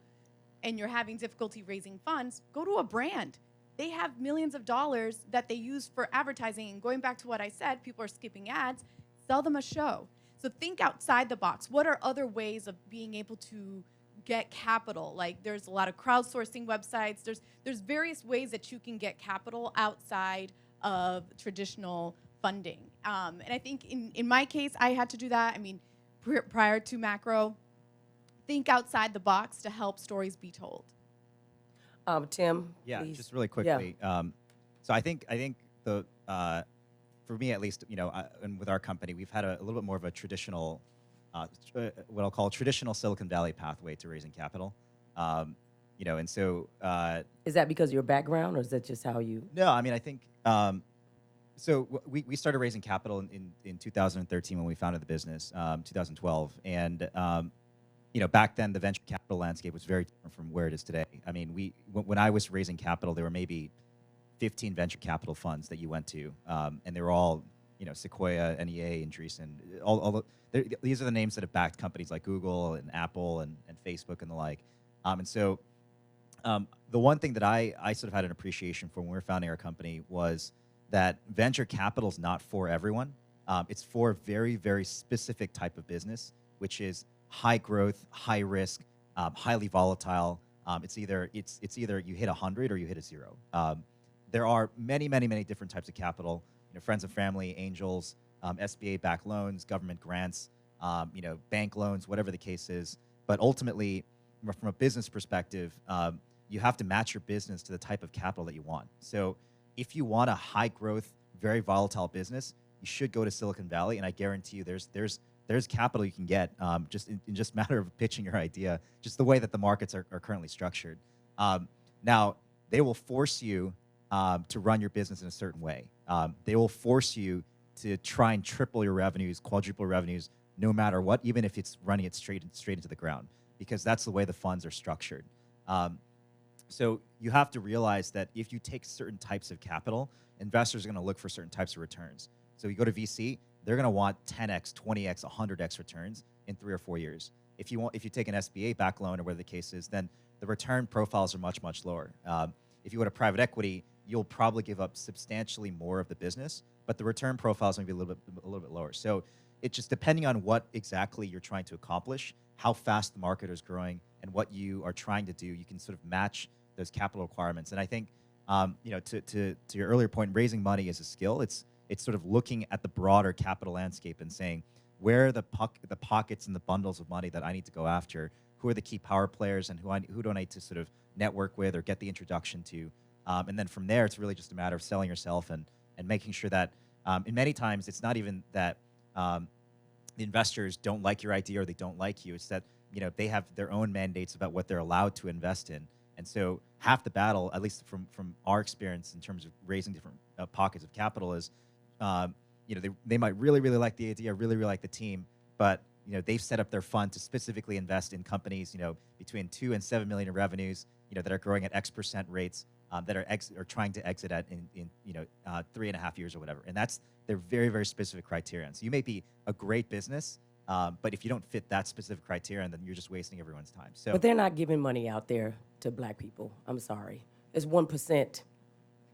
and you're having difficulty raising funds, go to a brand. They have millions of dollars that they use for advertising. And going back to what I said, people are skipping ads, sell them a show. So think outside the box. What are other ways of being able to get capital? Like there's a lot of crowdsourcing websites. There's various ways that you can get capital outside of traditional funding. And I think in my case, I had to do that. I mean, prior to macro, think outside the box to help stories be told. Tim, Yeah, please. just really Yeah. quickly. So I think the for me at least, and with our company, we've had a little bit more of a traditional, what I'll call traditional Silicon Valley pathway to raising capital. And so Is that because of your background, or is that just how you? no, I mean I think we started raising capital in 2013 when we founded the business, 2012, and back then the venture capital landscape was very different from where it is today. I mean, when I was raising capital, there were maybe 15 venture capital funds that you went to, and they were all, Sequoia, NEA, and Andreessen. These are the names that have backed companies like Google and Apple and Facebook and the like. And so the one thing that I sort of had an appreciation for when we were founding our company was that venture capital is not for everyone. It's for a very, very specific type of business, which is high growth, high risk, highly volatile. It's either you hit 100 or you hit a 0. There are many, many, many different types of capital. Friends and family, angels, SBA-backed loans, government grants, bank loans, whatever the case is. But ultimately, from a business perspective, you have to match your business to the type of capital that you want. So if you want a high growth, very volatile business, you should go to Silicon Valley, and I guarantee you there's capital you can get just in just matter of pitching your idea, just the way that the markets are currently structured. Now, they will force you to run your business in a certain way. They will force you to try and triple your revenues, quadruple revenues, no matter what, even if it's running it straight into the ground, because that's the way the funds are structured. So you have to realize that if you take certain types of capital, investors are going to look for certain types of returns. So you go to VC, they're going to want 10x, 20x, 100x returns in 3 or 4 years. If you take an SBA-backed loan or whatever the case is, then the return profiles are much, much lower. If you go to private equity, you'll probably give up substantially more of the business, but the return profile is going to be a little bit lower. So it's just depending on what exactly you're trying to accomplish, how fast the market is growing, and what you are trying to do, you can sort of match those capital requirements. And I think, to your earlier point, raising money is a skill. It's sort of looking at the broader capital landscape and saying, where are the pockets and the bundles of money that I need to go after? Who are the key power players, and who do I need to sort of network with or get the introduction to? And then from there, it's really just a matter of selling yourself and making sure that, and many times it's not even that the investors don't like your idea or they don't like you. It's that they have their own mandates about what they're allowed to invest in. And so half the battle, at least from our experience in terms of raising different pockets of capital, is they might really, really like the idea, really, really like the team, but they've set up their fund to specifically invest in companies between 2 and 7 million in revenues, that are growing at X% rates, that are trying to exit at in 3.5 years or whatever. And that's their very, very specific criterion. So you may be a great business, but if you don't fit that specific criterion, then you're just wasting everyone's time. So, But they're not giving money out there to black people. I'm sorry. It's 1%,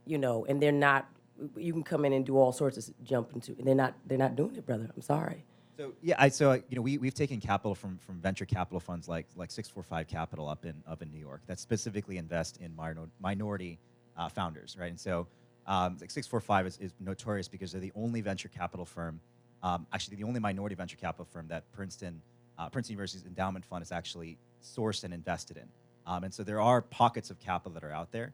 and they're not. You can come in and do all sorts of jump into. They're not doing it, brother. I'm sorry. So yeah, we've taken capital from venture capital funds like 645 Capital up in New York that specifically invest in minority founders, right? And so 645 is notorious because they're the only venture capital firm, actually the only minority venture capital firm that Princeton University's endowment fund is actually sourced and invested in. And so there are pockets of capital that are out there,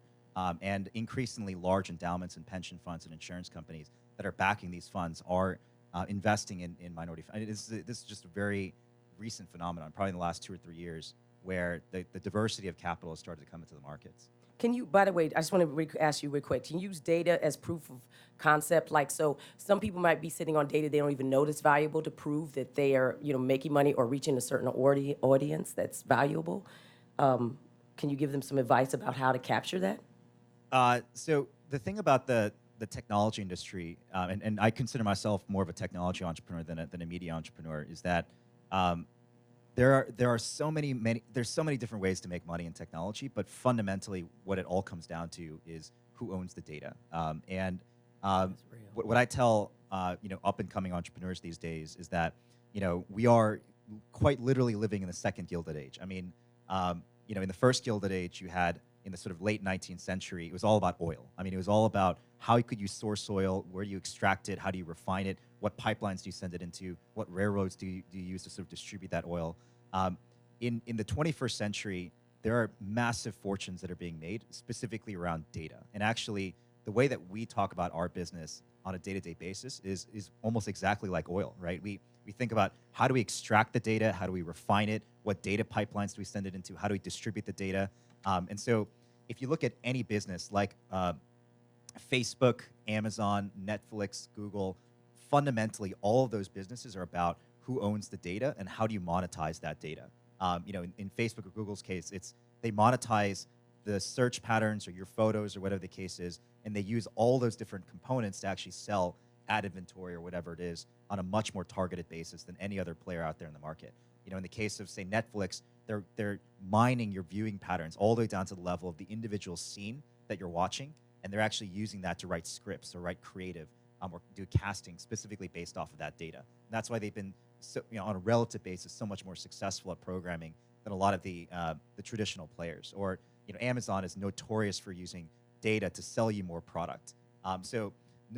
and increasingly large endowments and pension funds and insurance companies that are backing these funds are investing in minority. This is just a very recent phenomenon, probably in the last 2 or 3 years, where the diversity of capital has started to come into the markets. Can you, by the way, I just want to ask you real quick, can you use data as proof of concept? Like, so some people might be sitting on data they don't even know that's valuable to prove that they are, making money or reaching a certain audience that's valuable. Can you give them some advice about how to capture that? So the thing about the the technology industry, and I consider myself more of a technology entrepreneur than a media entrepreneur, is that there are so many different ways to make money in technology, but fundamentally what it all comes down to is who owns the data. What I tell up and coming entrepreneurs these days is that we are quite literally living in the second Gilded Age. I mean, in the first Gilded Age, you had in the sort of late 19th century, it was all about oil. I mean, it was all about how could you source oil, where do you extract it, how do you refine it, what pipelines do you send it into, what railroads do you use to sort of distribute that oil. In the 21st century, there are massive fortunes that are being made specifically around data. And actually, the way that we talk about our business on a day-to-day basis is almost exactly like oil, right? We think about how do we extract the data, how do we refine it, what data pipelines do we send it into, how do we distribute the data. And so if you look at any business like Facebook, Amazon, Netflix, Google, fundamentally all of those businesses are about who owns the data and how do you monetize that data. In Facebook or Google's case, they monetize the search patterns or your photos or whatever the case is, and they use all those different components to actually sell ad inventory or whatever it is on a much more targeted basis than any other player out there in the market. In the case of, say, Netflix, they're mining your viewing patterns all the way down to the level of the individual scene that you're watching, and they're actually using that to write scripts or write creative or do casting specifically based off of that data. And that's why they've been, on a relative basis, so much more successful at programming than a lot of the traditional players. Or Amazon is notorious for using data to sell you more product. So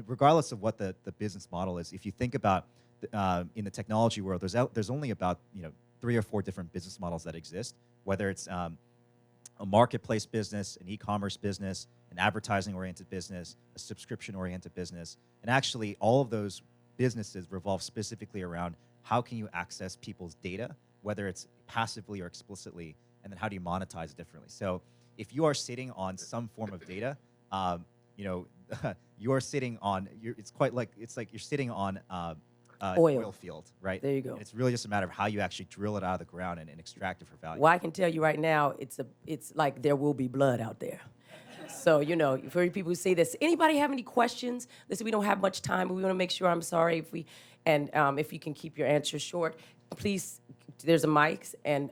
regardless of what the business model is, if you think about in the technology world, there's only about 3 or 4 different business models that exist, whether it's a marketplace business, an e-commerce business, an advertising-oriented business, a subscription-oriented business. And actually, all of those businesses revolve specifically around how can you access people's data, whether it's passively or explicitly, and then how do you monetize it differently. So if you are sitting on some form of data, you are sitting on, it's like you're sitting on oil field, right? There you go. And it's really just a matter of how you actually drill it out of the ground and extract it for value. Well, I can tell you right now, it's like there will be blood out there. So, for people who say this, anybody have any questions? Listen, we don't have much time, but we want to make sure, I'm sorry if you can keep your answers short, please, there's a mic, and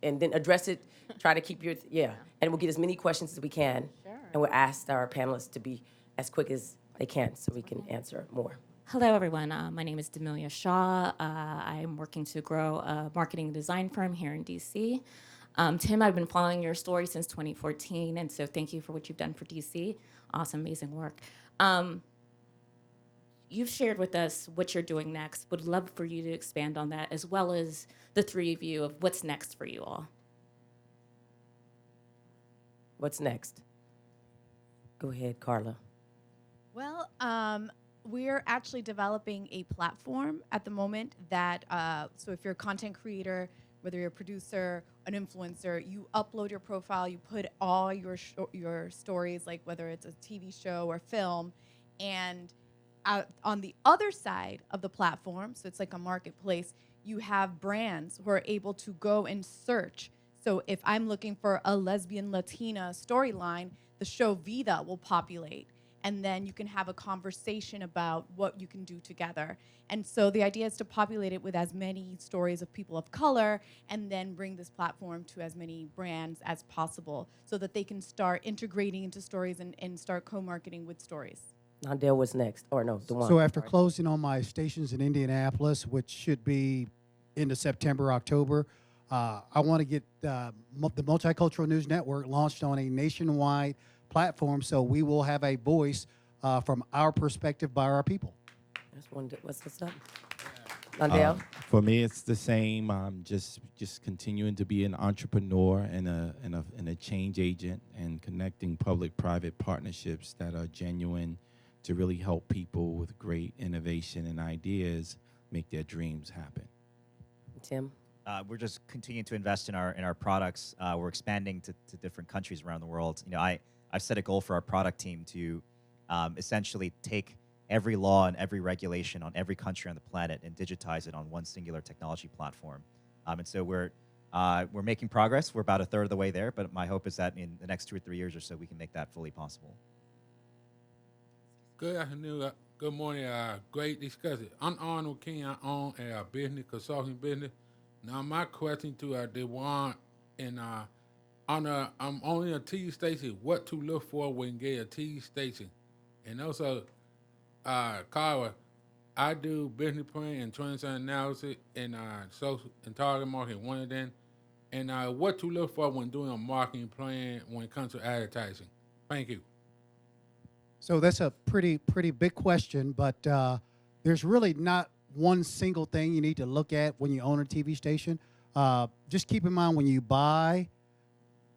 then address it, try to keep and we'll get as many questions as we can. Sure. And we'll ask our panelists to be as quick as they can so we can answer more. Hello, everyone. My name is Demelia Shaw. I'm working to grow a marketing and design firm here in DC. Tim, I've been following your story since 2014, and so thank you for what you've done for DC. Awesome, amazing work. You've shared with us what you're doing next. Would love for you to expand on that, as well as the 3 of you of what's next for you all. What's next? Go ahead, Carla. Well, we're actually developing a platform at the moment that, so if you're a content creator, whether you're a producer, an influencer, you upload your profile, you put all your stories, like whether it's a TV show or film, and on the other side of the platform, so it's like a marketplace, you have brands who are able to go and search. So if I'm looking for a lesbian Latina storyline, the show Vida will populate. And then you can have a conversation about what you can do together. And so the idea is to populate it with as many stories of people of color and then bring this platform to as many brands as possible so that they can start integrating into stories and start co-marketing with stories. Londell, what's next? Or no, DuJuan. So after closing on my stations in Indianapolis, which should be into September, October, I want to get the Multicultural News Network launched on a nationwide platform, so we will have a voice from our perspective by our people. That's one. What's up? Londell? For me, it's the same. Just continuing to be an entrepreneur and a change agent, and connecting public-private partnerships that are genuine to really help people with great innovation and ideas make their dreams happen. Tim? We're just continuing to invest in our products. We're expanding to different countries around the world. I've set a goal for our product team to essentially take every law and every regulation on every country on the planet and digitize it on one singular technology platform. And so we're making progress. We're about a third of the way there, but my hope is that in the next 2 or 3 years or so, we can make that fully possible. Good afternoon. Good morning. Great discussion. I'm Arnold King. I own a business, consulting business. Now, my question to DuJuan, and I'm on a TV station, what to look for when get a TV station? And also, Carla, I do business plan and trends analysis and social and target marketing, one of them. And what to look for when doing a marketing plan when it comes to advertising. Thank you. So that's a pretty big question, but there's really not one single thing you need to look at when you own a TV station. Just keep in mind when you buy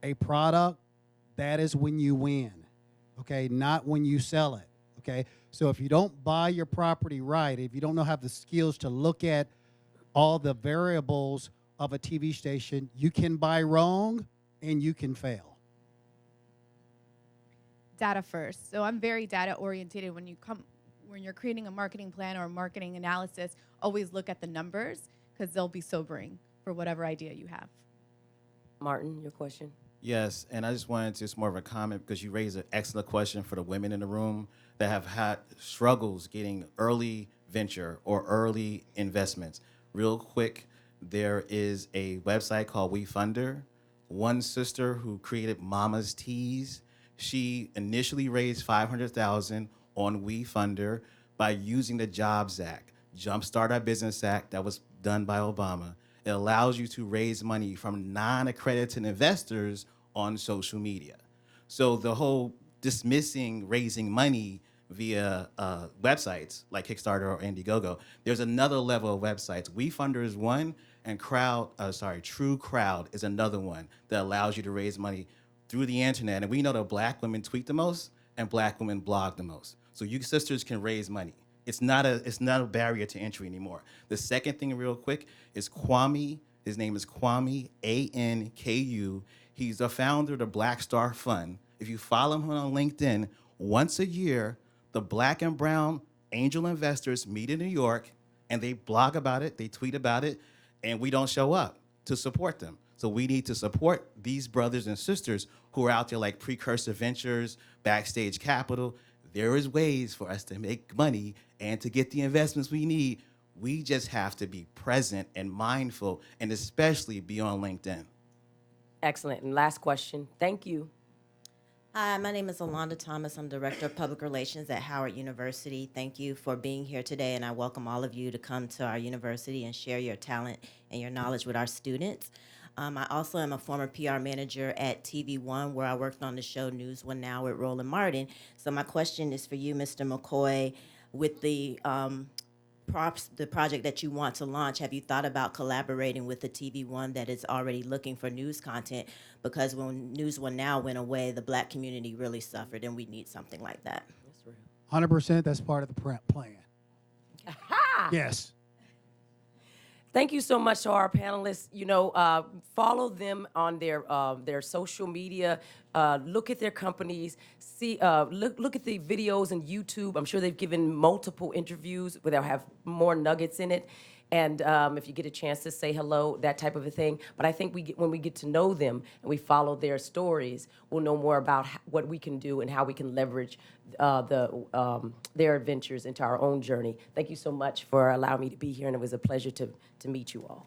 a product, that is when you win, okay? Not when you sell it, okay? So if you don't buy your property right, if you don't have the skills to look at all the variables of a TV station, you can buy wrong and you can fail. Data first. So I'm very data oriented. When you're creating a marketing plan or a marketing analysis, always look at the numbers because they'll be sobering for whatever idea you have. Martin, your question? Yes, and I just wanted to, it's more of a comment because you raised an excellent question for the women in the room that have had struggles getting early venture or early investments. Real quick, there is a website called WeFunder. One sister who created Mama's Teas, she initially raised $500,000 on WeFunder by using the Jobs Act, Jumpstart Our Business Act that was done by Obama. It allows you to raise money from non-accredited investors on social media. So the whole dismissing raising money via websites like Kickstarter or Indiegogo, there's another level of websites. WeFunder is one, and True Crowd is another one that allows you to raise money through the internet. And we know that Black women tweet the most and Black women blog the most. So you sisters can raise money. It's not a barrier to entry anymore. The second thing real quick is Kwame. His name is Kwame, A-N-K-U. He's the founder of the Black Star Fund. If you follow him on LinkedIn, once a year, the Black and brown angel investors meet in New York and they blog about it, they tweet about it, and we don't show up to support them. So we need to support these brothers and sisters who are out there like Precursor Ventures, Backstage Capital. There is ways for us to make money and to get the investments we need. We just have to be present and mindful, and especially be on LinkedIn. Excellent. And last question. Thank you. Hi, my name is Alonda Thomas. I'm Director of Public Relations at Howard University. Thank you for being here today, and I welcome all of you to come to our university and share your talent and your knowledge with our students. I also am a former PR manager at TV One, where I worked on the show News One Now with Roland Martin. So my question is for you, Mr. McCoy, with the project that you want to launch, have you thought about collaborating with the TV One that is already looking for news content? Because when News One Now went away, the Black community really suffered, and we need something like that. That's real. 100%, that's part of the plan. Aha! Yes. Thank you so much to our panelists. Follow them on their social media. Look at their companies. See, look at the videos on YouTube. I'm sure they've given multiple interviews where they'll have more nuggets in it. And if you get a chance to say hello, that type of a thing. But I think when we get to know them and we follow their stories, we'll know more about what we can do and how we can leverage their adventures into our own journey. Thank you so much for allowing me to be here, and it was a pleasure to meet you all.